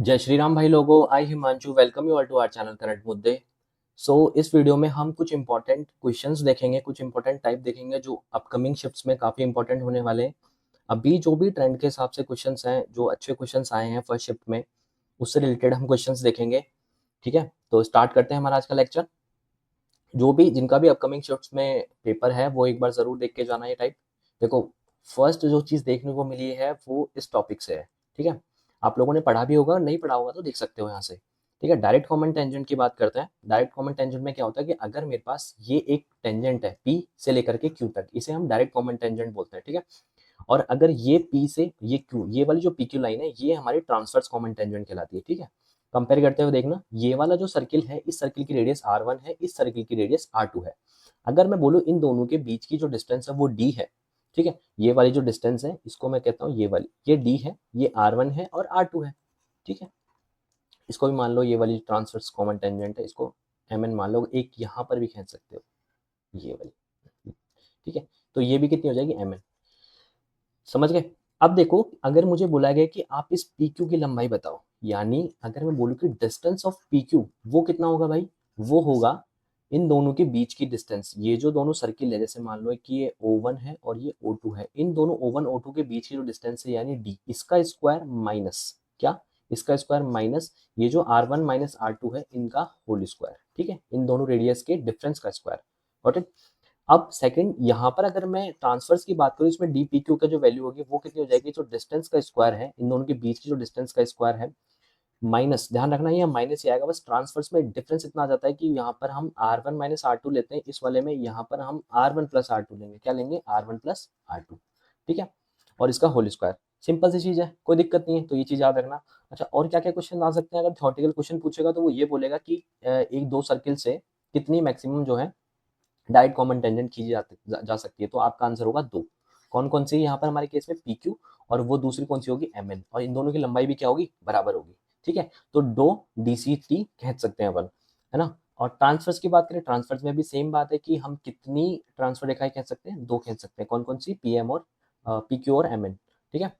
जय श्री राम भाई लोगों। I Himanshu welcome you all to our channel current मुद्दे। इस वीडियो में हम कुछ इंपॉर्टेंट क्वेश्चंस देखेंगे, कुछ इंपॉर्टेंट टाइप देखेंगे जो अपकमिंग शिफ्ट्स में काफ़ी इंपॉर्टेंट होने वाले हैं। अभी जो भी ट्रेंड के हिसाब से क्वेश्चंस हैं, जो अच्छे क्वेश्चंस आए हैं फर्स्ट शिफ्ट में, उससे रिलेटेड हम क्वेश्चंस देखेंगे। ठीक है, तो स्टार्ट करते हैं हमारा आज का लेक्चर। जो भी जिनका भी अपकमिंग शिफ्ट्स में पेपर है वो एक बार ज़रूर देख के जाना ये टाइप। देखो, फर्स्ट जो चीज़ देखने को मिली है वो इस टॉपिक से है। ठीक है, आप लोगों ने पढ़ा भी होगा, नहीं पढ़ा होगा तो देख सकते हो यहाँ से। ठीक है, डायरेक्ट कॉमन टेंजेंट की बात करते हैं। डायरेक्ट कॉमन टेंजेंट में क्या होता है कि अगर मेरे पास ये एक टेंजेंट है पी से लेकर के क्यू तक, इसे हम डायरेक्ट कॉमन टेंजेंट बोलते हैं। ठीक है, और अगर ये पी से ये क्यू, ये वाली जो पी क्यू लाइन है, ये हमारी ट्रांसवर्स कॉमन टेंजेंट कहलाती है। ठीक है, कंपेयर करते हुए देखना, ये वाला जो सर्किल है, इस सर्किल की रेडियस R1 है, इस सर्किल की रेडियस R2 है। अगर मैं बोलूँ इन दोनों के बीच की जो डिस्टेंस है वो D है। ठीक है, ये वाली जो डिस्टेंस है इसको मैं कहता हूँ ये वाली, ये D है, ये R1 है और R2 है। ठीक है, इसको भी मान लो ये वाली ट्रांसवर्स कॉमन टेंजेंट है, इसको Mn मान लो। एक यहाँ पर भी खींच सकते हो, ये वाली। ठीक है, तो ये भी कितनी हो जाएगी, Mn। समझ गए? अब देखो, अगर मुझे बोला गया कि आप इस पी क्यू की लंबाई बताओ, यानी अगर मैं बोलूँ कि डिस्टेंस ऑफ पी क्यू वो कितना होगा भाई, वो होगा इन दोनों के बीच की डिस्टेंस। ये जो दोनों सर्किल है, जैसे मान लो कि ये O1 है और ये O2 है, इन दोनों O1 O2 के बीच की जो डिस्टेंस है यानी D, इसका स्क्वायर माइनस क्या, इसका स्क्वायर माइनस ये जो R1 माइनस R2 है इनका होल स्क्वायर। ठीक है, इन दोनों रेडियस के डिफरेंस का स्क्वायर। Got it? अब सेकंड, यहाँ पर अगर मैं ट्रांसफर्स की बात करूँ, इसमें डी पी क्यू का जो वैल्यू होगी वो कितनी हो जाएगी, जो डिस्टेंस का स्क्वायर है, इन दोनों के बीच की जो डिस्टेंस का स्क्वायर है, माइनस, ध्यान रखना ये माइनस ही आएगा। बस ट्रांसफर्स में डिफरेंस इतना आ जाता है कि यहाँ पर हम R1 माइनस R2 लेते हैं, इस वाले में यहाँ पर हम R1 प्लस R2 लेंगे। क्या लेंगे, R1 प्लस R2। ठीक है, और इसका होल स्क्वायर। सिंपल सी चीज है, कोई दिक्कत नहीं है, तो ये चीज याद रखना। अच्छा, और क्या क्या क्वेश्चन आ सकते हैं? अगर थ्योरेटिकल क्वेश्चन पूछेगा तो वो ये बोलेगा कि एक दो सर्किल से कितनी मैक्सिमम जो है डायरेक्ट कॉमन टेंजेंट खींची जा सकती है, तो आपका आंसर होगा दो। कौन कौन सी? यहाँ पर हमारे केस में पी क्यू, और वो दूसरी कौन सी होगी, एम एन, और इन दोनों की लंबाई भी क्या होगी, बराबर होगी। ठीक है, तो दो डी सी टी कह सकते हैं अपन, है ना। और ट्रांसफर्स की बात करें, ट्रांसफर्स में भी सेम बात है कि हम कितनी ट्रांसफर रेखाएं कह सकते हैं, दो कह सकते हैं। कौन कौन सी, पी एम और पी क्यू और एम एन। ठीक है,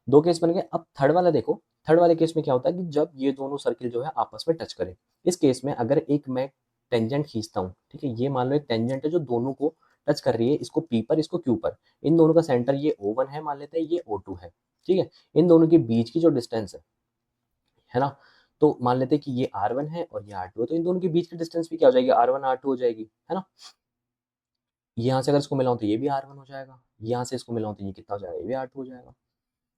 दो केस बन गए। अब थर्ड वाला देखो, थर्ड वाले केस में क्या होता है कि जब ये दोनों सर्किल जो है आपस में टच करें, इस केस में अगर एक मैं टेंजेंट खींचता हूँ, ठीक है, ये मान लो एक टेंजेंट है जो दोनों को टच कर रही है, इसको पी पर, इसको क्यू पर। इन दोनों का सेंटर ये O1 है मान लेते हैं, ये O2 है। ठीक है, इन दोनों के बीच की जो डिस्टेंस है ना, तो मान लेते हैं कि ये R1 है और ये R2 है, तो इन दोनों के बीच की डिस्टेंस भी क्या हो जाएगी, R1 R2 हो जाएगी, है ना। यहाँ से अगर इसको मिलाऊं तो ये भी R1 हो जाएगा, यहाँ से इसको मिलाऊं तो ये कितना हो जाएगा, ये भी R2 हो जाएगा।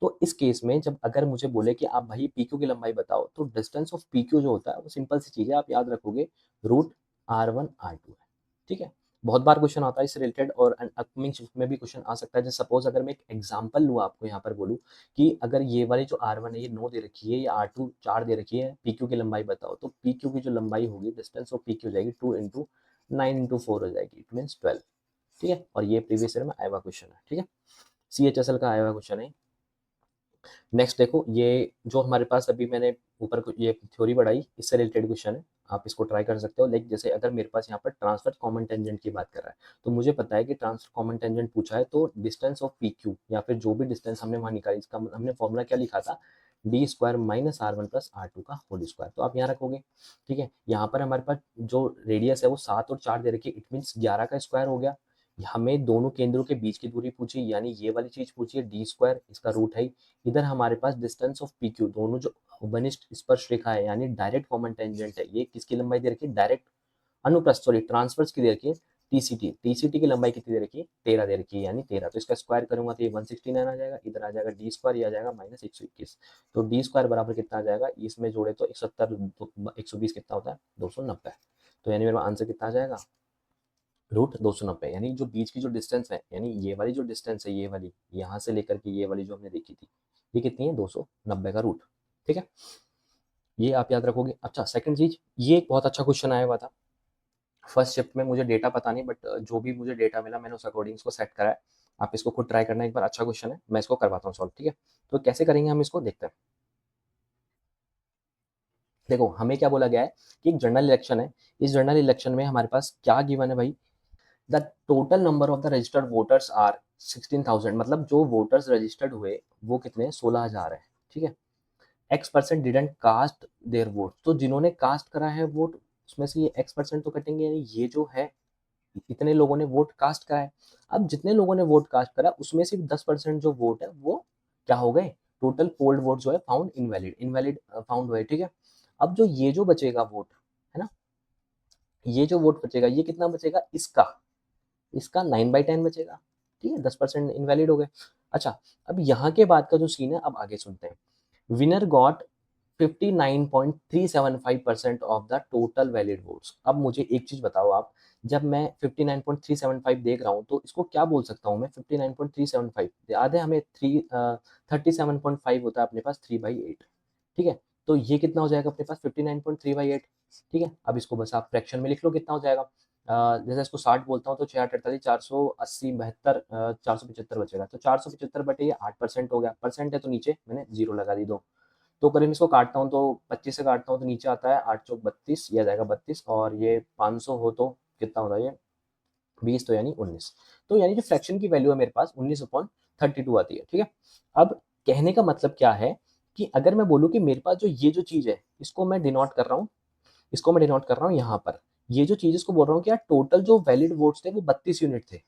तो इस केस में जब अगर मुझे बोले कि आप भाई पी क्यू की लंबाई बताओ, तो डिस्टेंस ऑफ पी क्यू जो होता है वो सिंपल सी चीज़ है, आप याद रखोगे, √R1 R2 है। ठीक है, बहुत बार क्वेश्चन आता है इससे रिलेटेड, और अपकमिंग शिफ्ट में भी क्वेश्चन आ सकता है। जैसे सपोज अगर मैं एक एग्जांपल लूँ, आपको यहाँ पर बोलूँ कि अगर ये वाली जो R1 है ये 9 दे रखी है, या R2 4 दे रखी है, पी क्यू की लंबाई बताओ, तो पी क्यू की जो लंबाई होगी, डिस्टेंस ऑफ पी क्यू हो जाएगी 2 इंटू 9 इंटू 4 हो जाएगी, इट मीन्स 12। ठीक है, और ये प्रीवियस ईयर में आया हुआ क्वेश्चन है। ठीक है, CHSL का आया हुआ क्वेश्चन है। नेक्स्ट देखो, ये जो हमारे पास अभी मैंने ऊपर ये थ्योरी बढ़ाई, इससे रिलेटेड क्वेश्चन है, आप इसको ट्राई कर सकते हो। लाइक जैसे अगर मेरे पास यहाँ पर ट्रांसफर कॉमन टेंजेंट की बात कर रहा है, तो मुझे पता है कि ट्रांसफर कॉमन टेंजेंट पूछा है, तो डिस्टेंस ऑफ पी क्यू या फिर जो भी डिस्टेंस हमने वहाँ निकाली, इसका हमने फॉर्मूला क्या लिखा था, D square minus R1 plus R2 का होल स्क्वायर, तो आप यहाँ रखोगे। ठीक है, यहाँ पर हमारे पास जो रेडियस है वो 7 और 4 दे रखी है, इट मीन्स 11 का स्क्वायर हो गया। हमें दोनों केंद्रों के बीच की दूरी पूछी, यानी ये वाली चीज पूछी है, डी स्क्वायर, इसका रूट है। इधर हमारे पास डिस्टेंस ऑफ पी क्यू, दोनों जो वनिष्ठ स्पर्श रेखा है यानी डायरेक्ट कॉमन टेंजेंट है, ये किसकी लंबाई दे रखी है, डायरेक्ट अनुप्रस्थ, सॉरी ट्रांसवर्स की दे रखी है, टीसीटी। टीसीटी की लंबाई कितनी दे रखी है, 13 दे रखी है, यानी 13, तो इसका स्क्वायर करूंगा तो ये 169 आ जाएगा, इधर आ जाएगा डी स्क्वायर, ये आ जाएगा -121। तो डी स्क्वायर बराबर कितना आ जाएगा, इसमें जोड़े तो 170, 120 कितना होता है, 290। तो यानी मेरा आंसर कितना आ जाएगा, √290। यानी जो बीच की जो डिस्टेंस है, यानी ये वाली जो डिस्टेंस है, ये वाली यहाँ से लेकर के ये वाली जो हमने देखी थी, ये कितनी है, 290 का रूट। ठीक है, ये आप याद रखोगे। अच्छा, सेकंड चीज, ये एक बहुत अच्छा क्वेश्चन आया हुआ था फर्स्ट शिफ्ट में, मुझे डेटा पता नहीं, बट जो भी मुझे डेटा मिला मैंने उस अकॉर्डिंग इसको सेट करा है। आप इसको खुद ट्राई करना एक बार, अच्छा क्वेश्चन है, मैं इसको करवाता हूँ सॉल्व। ठीक है, तो कैसे करेंगे हम इसको, देखते हैं। देखो, हमें क्या बोला गया है कि एक जनरल इलेक्शन है, इस जनरल इलेक्शन में हमारे पास क्या गिवन है भाई, the total number of the registered voters are 16,000, मतलब जो वोटर्स रजिस्टर्ड हुए वो कितने, 16,000 है। ठीक है, X% didn't cast their vote, तो जिन्होंने कास्ट करा है वोट उसमें से ये X% तो कटेंगे, यानी ये जो है इतने लोगों ने वोट कास्ट करा है। अब जितने लोगों ने वोट कास्ट करा उसमें से 10% जो वोट है वो क्या हो गए, टोटल पोल्ड वोट जो है फाउंड इनवैलिड, इनवैलिड फाउंड हुए, ठीक है। अब जो ये जो बचेगा वोट है ना, ये जो वोट बचेगा ये कितना बचेगा, इसका इसका 9/10 बचेगा, ठीक है, 10% इनवैलिड हो गए। अच्छा, अब यहाँ के बाद का जो सीन है अब आगे सुनते हैं। Winner got 59.375% of the total valid votes. अब मुझे एक चीज बताओ आप, जब मैं 59.375 देख रहा हूँ तो इसको क्या बोल सकता हूँ मैं, 59.375 याद है हमें, 37.5 होता है अपने पास 3/8, ठीक है। तो ये कितना हो जाएगा अपने पास 59.3/8, ठीक है। अब इसको बस आप फ्रैक्शन में लिख लो कितना हो जाएगा। जैसे इसको 60 बोलता हूँ तो 6 8 48 480 72 475 बचेगा, तो 475 बटे ये 8% हो गया, परसेंट है तो नीचे मैंने जीरो लगा दी दो। तो अगर मैं इसको काटता हूँ तो 25 से काटता हूँ तो नीचे आता है 8 चौक 32, ये आ जाएगा 32, और ये 500 हो तो कितना होता है ये 20, तो यानी 19। तो यानी जो फ्रैक्शन की वैल्यू है मेरे पास 19/32 आती है, ठीक है। अब कहने का मतलब क्या है कि अगर मैं बोलूँ कि मेरे पास जो ये जो चीज़ है इसको मैं डिनोट कर रहा हूँ, इसको मैं डिनोट कर रहा हूँ यहाँ पर, ये जो चीज़ इसको बोल रहा हूँ कि यार टोटल जो वैलिड वोट्स थे वो 32 यूनिट थे,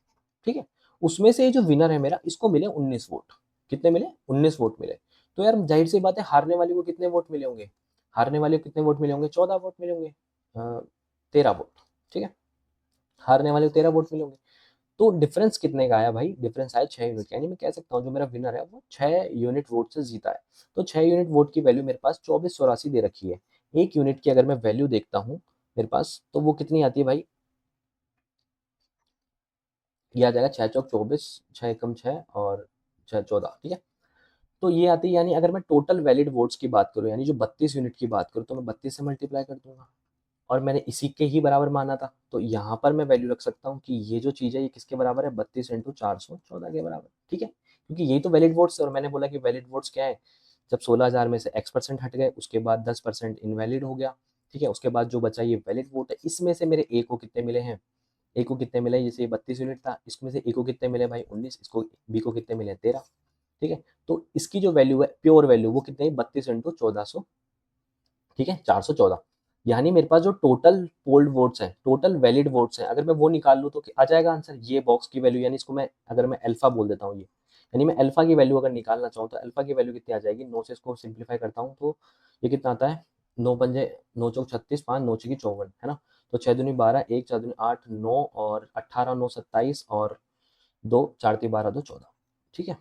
ठीक है। उसमें से जो विनर है मेरा इसको मिले 19 वोट, कितने मिले 19 वोट मिले। तो यार जाहिर सी बात है हारने वाले को कितने वोट मिले होंगे, हारने वाले को कितने वोट मिले होंगे, 14 वोट मिले होंगे, 13 वोट, ठीक है। हारने वाले को 13 वोट मिले होंगे। तो डिफरेंस कितने का आया भाई, डिफरेंस आया 6 यूनिट, यानी मैं कह सकता हूँ जो मेरा विनर है वो 6 यूनिट वोट से जीता है। तो 6 यूनिट वोट की वैल्यू मेरे पास 2484 दे रखी है। एक यूनिट की अगर मैं वैल्यू देखता हूँ मेरे पास तो वो कितनी आती है भाई, ये आ जाएगा 6 चौक 24, 6 एकम 6 और 6 14, ठीक है। तो ये आती है, यानी अगर मैं टोटल वैलिड वोट्स की बात करूँ यानी जो 32 यूनिट की बात करूँ तो मैं 32 से मल्टीप्लाई कर दूंगा, और मैंने इसी के ही बराबर माना था तो यहाँ पर मैं वैल्यू रख सकता हूँ कि ये जो चीज़ है ये किसके बराबर है, 32 × 414 के बराबर, ठीक है। क्योंकि यही तो वैलिड वोट्स है, और मैंने बोला कि वैलिड वोट्स क्या है, जब 16,000 में से X% हट गए उसके बाद 10% इनवैलिड हो गया, ठीक है। उसके बाद जो बचा ये वैलिड वोट है, इसमें से मेरे ए को कितने मिले हैं, ए को कितने मिले, जैसे ये 32 यूनिट था इसमें से ए को कितने मिले भाई 19, इसको बी को कितने मिले 13, ठीक है। तो इसकी जो वैल्यू है प्योर वैल्यू वो कितने 32 × 1400, ठीक है 414। यानी मेरे पास जो टोटल पोल्ड वोट्स हैं, टोटल वैलिड वोट्स हैं, अगर मैं वो निकाल लूँ तो आ जाएगा आंसर ये बॉक्स की वैल्यू, यानी इसको मैं अगर मैं अल्फा बोल देता हूँ ये, यानी मैं अल्फा की वैल्यू अगर निकालना चाहूँ तो अल्फा की वैल्यू कितनी आ जाएगी, 9 से इसको सिंप्लीफाई करता हूँ तो ये कितना आता है, 9 पंजे 9 चौक 36, 5 9 छकी 54, है ना। तो 6 दूनी 12, 1 4 दूनी 8 9 और 18 9 27 और 2 4 3 12 2 14, ठीक है।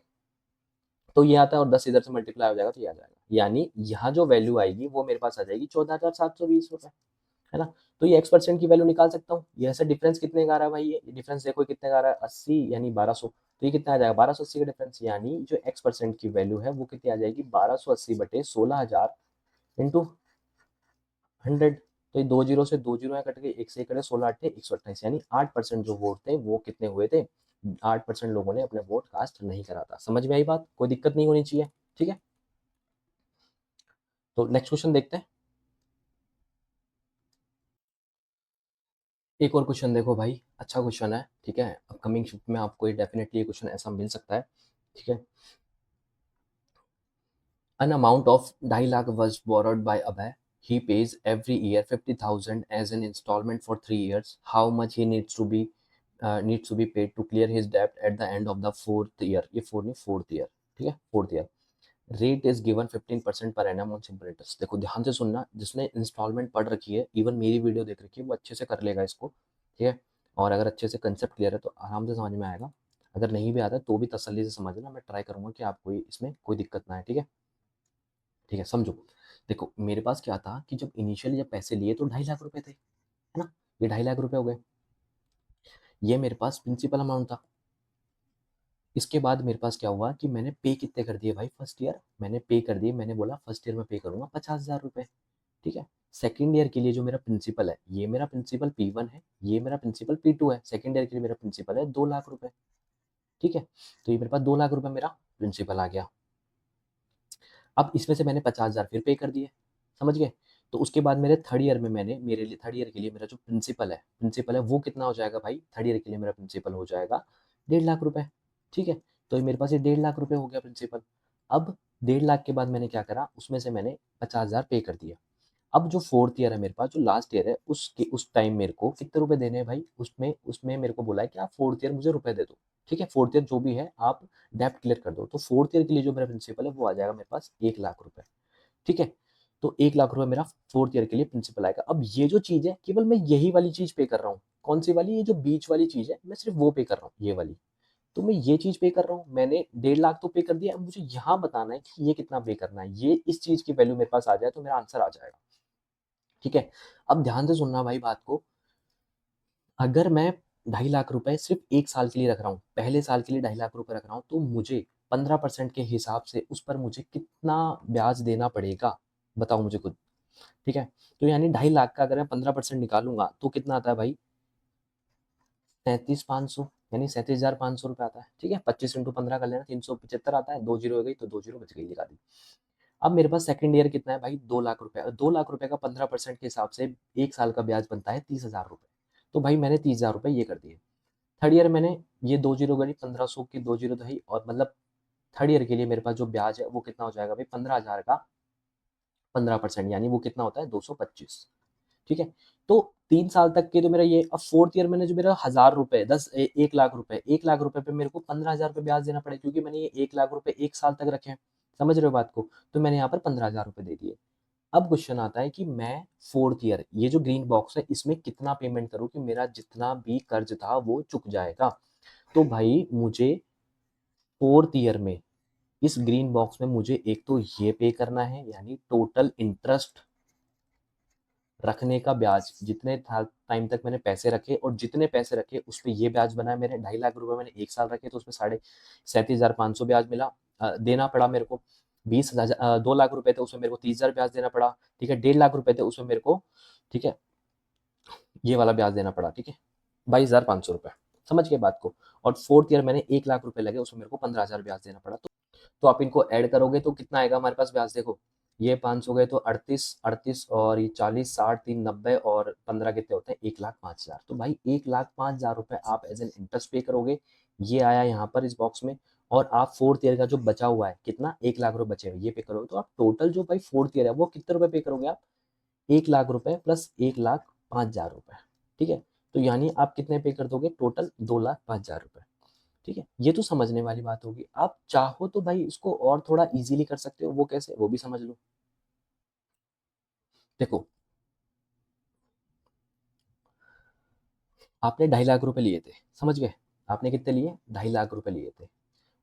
तो ये आता है और 10 इधर से मल्टीप्लाई हो जाएगा तो ये आ जाएगा, यानी यहाँ जो वैल्यू आएगी वो मेरे पास आ जाएगी 14,720 रुपए, है ना। तो ये X% की वैल्यू निकाल सकता हूँ, ये ऐसा डिफरेंस कितने का आ रहा है भाई, ये डिफरेंस देखो कितने का आ रहा है 80 यानी 1200, तो ये कितना आ जाएगा 1280 का डिफरेंस, यानी जो X% की वैल्यू है वो कितनी आ जाएगी 1280/16,000 इंटू 100। तो ये 2 जीरो से 2 जीरो कट गए, एक से कटे 16 8 128, यानी 8% जो वोट थे वो कितने हुए थे, 8% लोगों ने अपने वोट कास्ट नहीं करा था। समझ में आई बात, कोई दिक्कत नहीं होनी चाहिए, ठीक है। तो नेक्स्ट क्वेश्चन देखते हैं। एक और क्वेश्चन देखो भाई, अच्छा क्वेश्चन है, ठीक है। अपकमिंग शिफ्ट में आपको ये डेफिनेटली ये क्वेश्चन ऐसा मिल सकता है, ठीक है। An amount of 2.5 lakh was borrowed by Abhay. He pays every year 50,000 as an installment for 3 years. How much he needs to be paid to clear his debt at the end of the fourth year? ये four नहीं, fourth year, ठीक है, fourth year. Rate is given 15% per annum on simple interest. देखो ध्यान से सुनना, जिसने instalment पढ़ रखी है, इवन मेरी वीडियो देख रखी है, वो अच्छे से कर लेगा इसको, ठीक है। और अगर अच्छे से कंसेप्ट क्लियर है तो आराम से समझ में आएगा, अगर नहीं भी आता है तो भी तसल्ली से समझना, मैं ट्राई करूंगा कि आपको इसमें कोई दिक्कत ना आए, ठीक है। ठीक है, समझो। देखो मेरे पास क्या था कि जब इनिशियली जब पैसे लिए तो 2.5 लाख रुपए थे, है ना। ये 2.5 लाख रुपए हो गए, ये मेरे पास प्रिंसिपल अमाउंट था। इसके बाद मेरे पास क्या हुआ कि मैंने पे कितने कर दिए भाई, फर्स्ट ईयर मैंने पे कर दिए, मैंने बोला फर्स्ट ईयर में पे करूंगा 50,000 रुपए, ठीक है। सेकेंड ईयर के लिए जो मेरा प्रिंसिपल है, ये मेरा प्रिंसिपल P1 है, ये मेरा प्रिंसिपल P2 है, सेकेंड ईयर के लिए मेरा प्रिंसिपल है 2 लाख रुपए, ठीक है। तो ये मेरे पास 2 लाख रुपए मेरा प्रिंसिपल आ गया। अब इसमें से मैंने 50,000 फिर पे कर दिए, समझ गए। तो उसके बाद मेरे थर्ड ईयर में मैंने मेरे लिए थर्ड ईयर के लिए मेरा जो प्रिंसिपल है वो कितना हो जाएगा भाई, थर्ड ईयर के लिए मेरा प्रिंसिपल हो जाएगा 1.5 लाख रुपए, ठीक है। तो ये मेरे पास ये 1.5 लाख रुपए हो गया प्रिंसिपल। अब 1.5 लाख के बाद मैंने क्या करा, उसमें से मैंने 50,000 पे कर दिया। अब जो फोर्थ ईयर है मेरे पास, जो लास्ट ईयर है, उसके उस टाइम मेरे को कितने रुपए देने हैं भाई, उसमें उसमें मेरे को बोला है कि आप फोर्थ ईयर मुझे रुपए दे दो। ठीक है, फोर्थ ईयर जो भी है आप डेप्ट क्लियर कर दो। तो फोर्थ ईयर के लिए जो मेरा प्रिंसिपल है वो आ जाएगा मेरे पास 1 लाख रुपए। ठीक है, तो 1 लाख रुपए मेरा फोर्थ ईयर के लिए प्रिंसिपल आएगा। अब ये जो चीज है, केवल मैं यही वाली चीज पे कर रहा हूँ। कौन सी वाली? ये जो बीच वाली चीज है, मैं सिर्फ वो पे कर रहा हूँ, ये वाली। तो मैं ये चीज पे कर रहा हूँ, मैंने 1.5 लाख तो पे कर दिया। अब मुझे यहाँ बताना है कि ये कितना पे करना है। ये इस चीज की वैल्यू मेरे पास आ जाए तो मेरा आंसर आ जाएगा। ठीक है, अब ध्यान से सुनना भाई बात को। अगर मैं 2.5 लाख रुपए सिर्फ 1 साल के लिए रख रहा हूँ, पहले साल के लिए 2.5 लाख रुपए रख रहा हूँ, तो मुझे 15% के हिसाब से उस पर मुझे कितना ब्याज देना पड़ेगा, बताओ मुझे खुद। ठीक है, तो यानी 2.5 लाख का अगर मैं 15% निकालूंगा तो कितना आता है भाई, 37,500, यानी 37,500 रुपये आता है। ठीक है, 25 × 15 कर लेना, 375 आता है। 2 जीरो हो गई तो 2 जीरो बच गई, लगा दी। अब मेरे पास सेकंड ईयर कितना है भाई, 2 लाख रुपए। 2 लाख रुपए का 15% के हिसाब से 1 साल का ब्याज बनता है 30,000 रुपए। तो भाई मैंने 30,000 रुपए ये कर दिए। थर्ड ईयर मैंने ये 2 जीरो गई, 1500 की 2 जीरो दही, और मतलब थर्ड ईयर के लिए मेरे पास जो ब्याज है वो कितना हो जाएगा भाई, 15,000 का 15%, यानी वो कितना होता है, 225। ठीक है, तो 3 साल तक के तो मेरा ये। अब फोर्थ ईयर मैंने जो मेरा 1,000 रुपए, 1 लाख रुपए, 1 लाख रुपए पे मेरे को 15,000 रुपए ब्याज देना पड़ेगा, क्योंकि मैंने ये 1 लाख रुपए 1 साल तक रखे हैं। समझ रहे हो बात को? तो मैंने यहाँ पर 15,000 रुपए दे दिए। अब क्वेश्चन आता है कि मैं फोर्थ ईयर, ये जो ग्रीन बॉक्स है, इसमें कितना पेमेंट करूं कि मेरा जितना भी कर्ज था वो चुक जाएगा। तो भाई मुझे फोर्थ ईयर में इस ग्रीन बॉक्स में मुझे एक तो ये पे करना है, यानी टोटल इंटरेस्ट, रखने का ब्याज, जितने टाइम तक मैंने पैसे रखे और जितने पैसे रखे उस पर ये ब्याज बना है। मेरे 2.5 लाख रुपए मैंने 1 साल रखे तो उसमें 37,500 ब्याज मिला, देना पड़ा मेरे को। 20,000, 2 लाख रुपए थे उसमें मेरे को 30,000 ब्याज देना पड़ा। ठीक है, 1.5 लाख रुपए थे उसमें मेरे को, ठीक है, ये वाला ब्याज देना पड़ा। ठीक है, 22,500 रुपए। समझ के बात को? और फोर्थ ईयर मैंने 1 लाख रुपए लगे, उसमें मेरे को 15,000 ब्याज देना पड़ा। तो आप इनको ऐड करोगे तो कितना आएगा हमारे पास ब्याज, देखो। ये 500 गए तो 38, 38 और ये 40, 60, 3, 90 और 15 कितने होते हैं, 1,05,000। तो भाई 1,05,000 रुपए आप एज एन इंटरेस्ट पे करोगे। ये आया यहाँ पर इस बॉक्स में। और आप फोर्थ ईयर का जो बचा हुआ है कितना, 1 लाख रुपए बचे हुए, ये पे करोगे। तो आप टोटल जो भाई फोर्थ ईयर है वो कितने रुपए पे करोगे आप, 1 लाख रुपए प्लस 1,05,000 रुपए। ठीक है, तो यानी आप कितने पे कर दोगे, टोटल 2,05,000 रुपए। ठीक है, ये तो समझने वाली बात होगी। आप चाहो तो भाई इसको और थोड़ा इजीली कर सकते हो, वो कैसे, वो भी समझ लो। देखो, आपने 2.5 लाख रुपए लिए थे, समझ गए? आपने कितने लिए, 2.5 लाख रुपए लिए थे।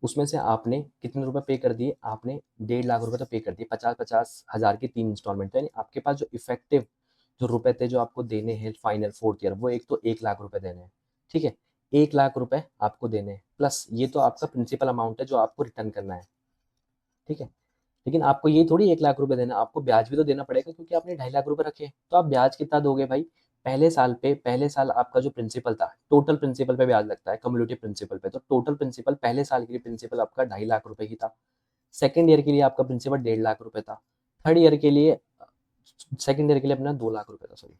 उसमें से आपने कितने रुपए पे कर दिए, आपने 1.5 लाख रुपए तो पे कर दिए। 50-50 हज़ार की 3 इंस्टॉलमेंट, यानी आपके पास जो इफेक्टिव जो रुपए थे जो आपको देने हैं फाइनल फोर्थ ईयर, वो एक तो 1 लाख रुपए देने हैं। ठीक है, 1 लाख रुपए आपको देने हैं, प्लस ये तो आपका प्रिंसिपल अमाउंट है जो आपको रिटर्न करना है। ठीक है, लेकिन आपको ये थोड़ी 1 लाख रुपए देना, आपको ब्याज भी तो देना पड़ेगा, क्योंकि आपने 2.5 लाख रुपए रखे हैं। तो आप ब्याज कितना दोगे भाई, पहले साल पे, पहले साल आपका जो प्रिंसिपल था, टोटल प्रिंसिपल पे ब्याज लगता है, कम्युलेटिव प्रिंसिपल पे। तो टोटल प्रिंसिपल पहले साल के लिए प्रिंसिपल आपका 2.5 लाख रुपए ही था। सेकेंड ईयर के लिए आपका प्रिंसिपल 1.5 लाख रुपए था। थर्ड ईयर के लिए, सेकेंड ईयर के लिए अपना 2 लाख रुपए था, सॉरी,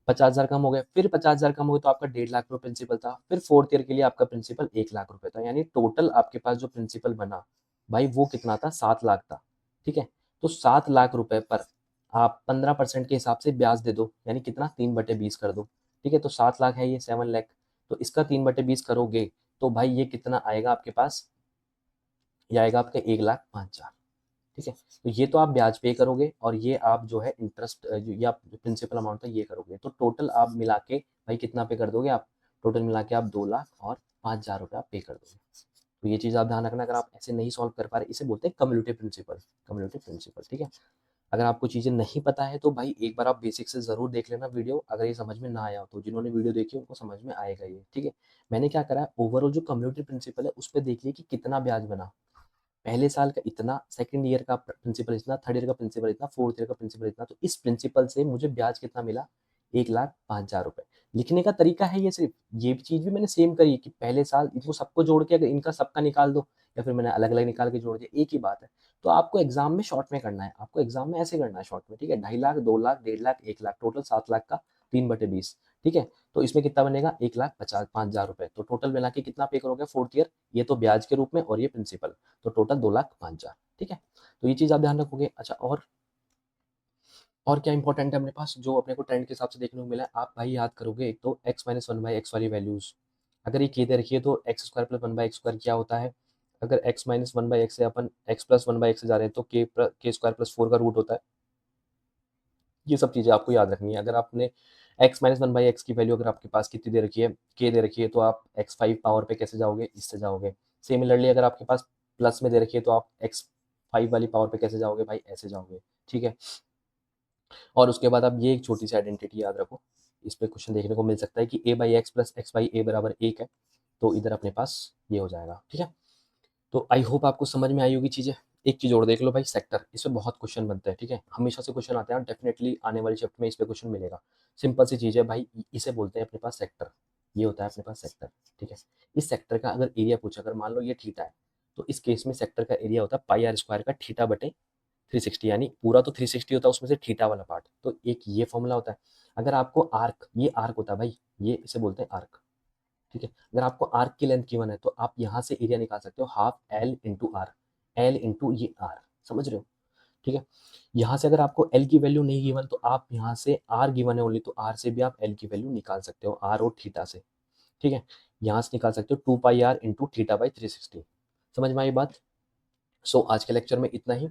50,000 कम हो गए। फिर 50,000 कम हो गए तो आपका 1.5 लाख रुपए प्रिंसिपल था। फिर फोर्थ ईयर के लिए आपका प्रिंसिपल 1 लाख रुपए था, यानी टोटल आपके पास जो प्रिंसिपल बना भाई वो कितना था, 7 लाख था। ठीक है, तो 7 लाख रुपए पर आप 15% के हिसाब से ब्याज दे दो, यानी कितना, 3/20 कर दो। ठीक है, तो 7 लाख है ये, 7 लाख। तो इसका 3/20 करोगे तो भाई ये कितना आएगा आपके पास, ये आएगा आपका 1,05,000। ठीक है, तो ये तो आप ब्याज पे करोगे और ये आप जो है इंटरेस्ट, ये आप प्रिंसिपल अमाउंट है ये करोगे। तो टोटल आप मिला के भाई कितना पे कर दोगे आप, टोटल मिला के आप 2,05,000 रुपये आप पे कर दोगे। तो ये चीज़ आप ध्यान रखना, अगर आप ऐसे नहीं सॉल्व कर पा रहे, इसे बोलते हैं कम्युलेटिव प्रिंसिपल, कम्युलेटिव प्रिंसिपल। ठीक है, अगर आपको चीज़ें नहीं पता है तो भाई एक बार आप बेसिक से ज़रूर देख लेना वीडियो, अगर ये समझ में ना आया हो तो। जिन्होंने वीडियो देखी उनको समझ में आएगा ये। ठीक है, मैंने क्या करा है, ओवरऑल जो कम्युलेटिव प्रिंसिपल है उस पर देख लिया कि कितना ब्याज बना। पहले साल का इतना, सेकंड ईयर का प्रिंसिपल इतना, थर्ड ईयर का प्रिंसिपल इतना, फोर्थ ईयर का प्रिंसिपल इतना। तो इस प्रिंसिपल से मुझे ब्याज कितना मिला, 1,05,000 रुपए। लिखने का तरीका है ये सिर्फ, ये चीज भी मैंने सेम करी कि पहले साल इनको सबको जोड़ के अगर इनका सबका निकाल दो, या फिर मैंने अलग अलग निकाल के जोड़ दिया, एक ही बात है। तो आपको एग्जाम में शॉर्ट में करना है, आपको एग्जाम में ऐसे करना है शॉर्ट में। ठीक है, 2.5 लाख, 2 लाख, 1.5 लाख, 1 लाख, टोटल 7 लाख का 3/20। ठीक है। तो इसमें कितना बनेगा 1,50,05,000 रुपए। तो टोटल मिला के कितना पे करोगे फोर्थ ईयर, ये तो ब्याज के रूप में और ये प्रिंसिपल, तो टोटल 2,05,000। ठीक है, तो ये चीज़ आप ध्यान रखोगे। अच्छा, और क्या इंपॉर्टेंट है अपने पास जो अपने को ट्रेंड के हिसाब से देखने को मिला है, आप भाई याद करोगे एक तो x minus one by x वाली वैल्यूज, अगर ये के दे रखी है तो x square plus one by x square क्या होता है, अगर x minus one by x से अपन x plus one by x से जा रहे हैं तो के स्क्वायर प्लस फोर का रूट होता है। ये सब चीज़ें आपको याद रखनी है। अगर आपने x minus one by x की वैल्यू अगर आपके पास कितनी दे रखी है, के दे रखी है, तो आप x5 पावर पे कैसे जाओगे, इससे जाओगे। सिमिलरली अगर आपके पास प्लस में दे रखी है तो आप x5 वाली पावर पे कैसे जाओगे भाई, ऐसे जाओगे। ठीक है, और उसके बाद आप ये एक छोटी सी आइडेंटिटी याद रखो, इस पे क्वेश्चन देखने को मिल सकता है कि a by x plus x by a बराबर 1 है, तो इधर अपने पास ये हो जाएगा। ठीक है, तो आई होप आपको समझ में आई होगी चीज़ें। एक चीज़ और देख लो भाई, सेक्टर, इस पे बहुत क्वेश्चन बनते हैं। ठीक है, हमेशा से क्वेश्चन आते हैं, डेफिनेटली आने वाली शिफ्ट में इस पे क्वेश्चन मिलेगा। सिंपल सी चीज़ है भाई, इसे बोलते हैं अपने पास सेक्टर, ये होता है अपने पास सेक्टर। ठीक है, इस सेक्टर का अगर एरिया पूछा, अगर मान लो ये थीटा है, तो इस केस में सेक्टर का एरिया होता है पाई आर स्क्वायर का थीटा बटे 360, यानी पूरा तो 360 होता है, उसमें से थीटा वाला पार्ट, तो एक ये फॉर्मूला होता है। अगर आपको आर्क, ये आर्क होता है भाई, ये इसे बोलते हैं आर्क। ठीक है, अगर आपको आर्क की लेंथ गिवन है तो आप यहाँ से एरिया निकाल सकते हो half L into R, L into ये आर, समझ रहे हो। ठीक है, यहाँ से अगर आपको एल की वैल्यू नहीं गिवन तो आप यहाँ से आर गिवन है ओनली, तो आर से भी आप एल की वैल्यू निकाल सकते हो, आर और थीटा से। ठीक है, यहाँ से निकाल सकते हो 2 पाई आर इंटू थीटा बाई 360। समझ में आई बात। सो आज के लेक्चर में इतना ही।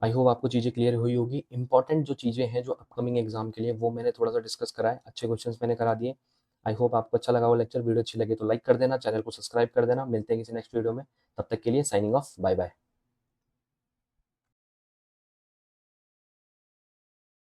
आई होप आपको चीज़ें क्लियर हुई होगी। इंपॉर्टेंट जो चीज़ें हैं जो अपकमिंग एग्जाम के लिए, वो मैंने थोड़ा सा डिस्कस करा है, अच्छे क्वेश्चंस मैंने करा दिए। आई होप आपको अच्छा लगा वो लेक्चर। वीडियो अच्छी लगे तो लाइक कर देना, चैनल को सब्सक्राइब कर देना। मिलते हैं किसी नेक्स्ट वीडियो में, तब तक के लिए साइनिंग ऑफ, बाय बाय।